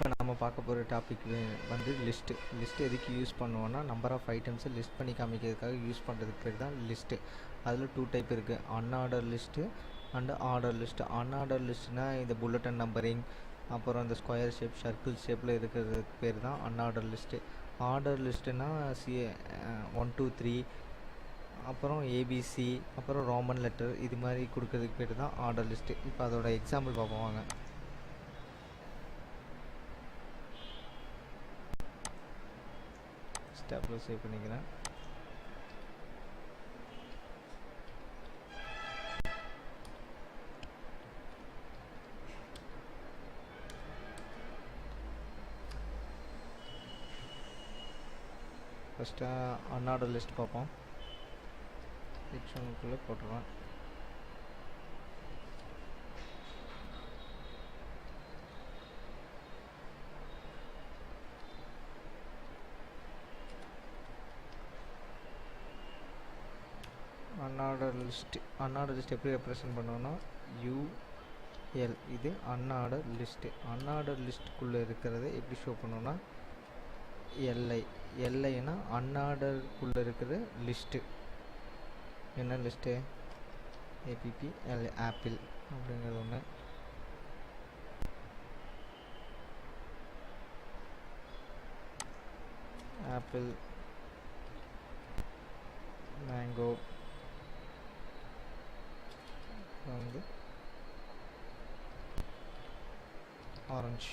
இப்போ நம்ம பார்க்க போகிற டாபிக் வந்து லிஸ்ட்டு எதுக்கு யூஸ் பண்ணுவோன்னா நம்பர் ஆஃப் ஐட்டம்ஸை லிஸ்ட் பண்ணி காமிக்கிறதுக்காக யூஸ் பண்ணுறதுக்கு பேர் தான் லிஸ்ட்டு. அதில் 2 டைப் இருக்குது, அன்ஆர்டர் லிஸ்ட்டு அண்டு ஆர்டர் லிஸ்ட்டு. அன்ஆர்டர் லிஸ்ட்டுனால் இந்த புல்லட்டன் நம்பரிங், அப்புறம் இந்த ஸ்கொயர் ஷேப் சர்க்கிள் ஷேப்பில் இருக்கிறதுக்கு பேர் தான் அன்ஆர்டர் லிஸ்ட்டு. ஆர்டர் லிஸ்ட்டுனா 1 2 3 அப்புறம் ஏபிசி அப்புறம் ரோமன் லெட்டர் இது மாதிரி கொடுக்கறதுக்கு பேர் தான் ஆர்டர் லிஸ்ட்டு. இப்போ அதோட எக்ஸாம்பிள் பார்ப்போம் வாங்க. ஸ்டெப்பில் சேவ் பண்ணிக்கிறேன். ஃபஸ்ட்டு அன்ஆர்டர் லிஸ்ட் பார்ப்போம். ஹெச்1க்குள்ளே போட்டுருவேன். அன்ஆர்டர் லிஸ்ட் எப்படி ரெப்ரசன்ட் பண்ணுவோன்னா யூஎல், இது அன்ஆர்டர் லிஸ்ட்டு. அன்ஆர்டர் லிஸ்ட்டுக்குள்ளே இருக்கிறத எப்படி ஷோ பண்ணுவோன்னா எல்ஐனா அன்ஆர்டருக்குள்ளே இருக்கிற லிஸ்ட்டு. என்ன லிஸ்ட்டு? ஏபிபிஎல் ஆப்பிள் அப்படிங்கிறது ஒன்று. ஆப்பிள், மேங்கோ, வந்து ஆரஞ்சு.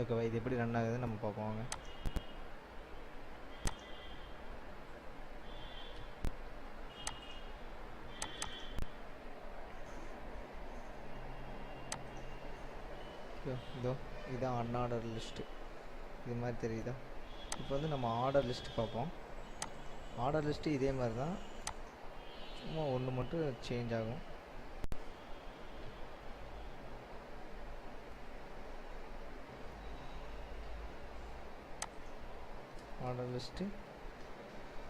ஓகேவா? இது எப்படி ரன் ஆகுதுன்னு நம்ம பார்ப்போம் வாங்க. இதோ இதுதான் அன்ஆர்டர் லிஸ்ட்டு. இது மாதிரி தெரியுதா? இப்போ வந்து நம்ம ஆர்டர் லிஸ்ட்டு பார்ப்போம். ஆர்டர் லிஸ்ட்டு இதே மாதிரி தான், சும்மா ஒன்று மட்டும் சேஞ்ச் ஆகும். ஆர்டர் லிஸ்ட்டு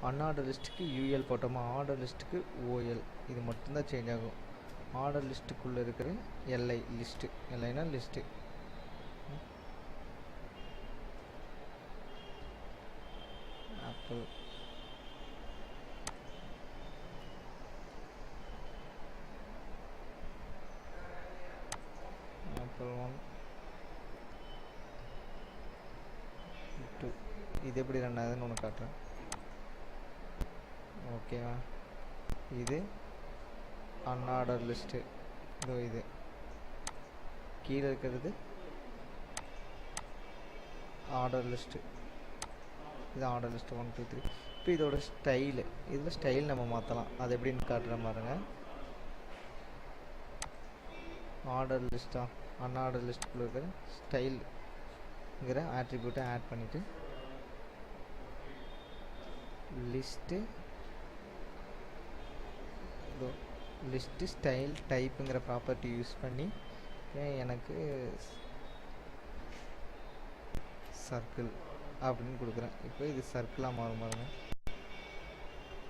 அன்ஆர்டர் லிஸ்ட்டுக்கு யூஎல் போட்டோமா, ஆர்டர் லிஸ்ட்டுக்கு ஓஎல், இது மட்டும்தான் சேஞ்ச் ஆகும். ஆர்டர் லிஸ்ட்டுக்குள்ளே இருக்கிற எல்ஐ லிஸ்ட்டு, எல்ஐனா லிஸ்ட்டு. ஆப்பிள், ஆப்பிள் 1 2, இது எப்படி ரன் ஆகுதுன்னு ஒன்று காட்டுறேன். ஓகேவா? இது அன்ஆர்டர் லிஸ்ட்டு. இதோ இது கீழே இருக்கிறது ஆர்டர் லிஸ்ட்டு. இது ஆர்டர் லிஸ்ட்டு 1 2 3. இப்போ இதோட ஸ்டைலு, இதில் ஸ்டைல் நம்ம மாற்றலாம். அது எப்படின்னு காட்டுற பாருங்க. ஆர்டர் லிஸ்ட்டா அன்ஆர்டர் லிஸ்ட்டுக்குள்ளே இருக்கிற ஸ்டைல்ங்கிற ஆட்ரிபியூட்டை ஆட் பண்ணிவிட்டு லிஸ்ட்டு லிஸ்ட்டு ஸ்டைல் டைப்புங்கிற ப்ராப்பர்ட்டி யூஸ் பண்ணி எனக்கு சர்க்கிள் அப்படின்னு கொடுக்குறேன். இப்போ இது சர்க்கிளாக மாறும் பாருங்க.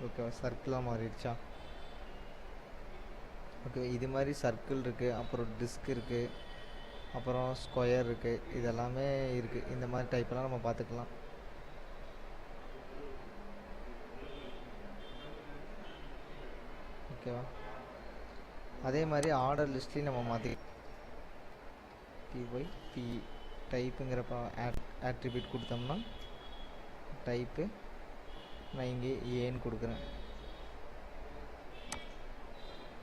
ஓகேவா? சர்க்கிளாக மாறிடுச்சா? ஓகே, இது மாதிரி சர்க்கிள் இருக்குது, அப்புறம் டிஸ்க் இருக்குது, அப்புறம் ஸ்கொயர் இருக்குது, இதெல்லாமே இருக்குது. இந்த மாதிரி டைப்பெல்லாம் நம்ம பார்த்துக்கலாம். ஓகேவா? அதே மாதிரி ஆர்டர் லிஸ்ட்லேயும் நம்ம மாற்றி பி டைப்புங்கிற ஆட்ரிபியூட் கொடுத்தோம்னா டைப்பு நான் இங்கே ஏன்னு கொடுக்குறேன்.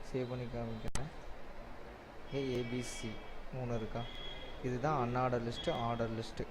சேவ் பண்ணி காமிக்கிறேன். ஏபிசி 3 இருக்கா? இதுதான் அன்ஆர்டர் லிஸ்ட்டு, ஆர்டர் லிஸ்ட்டு.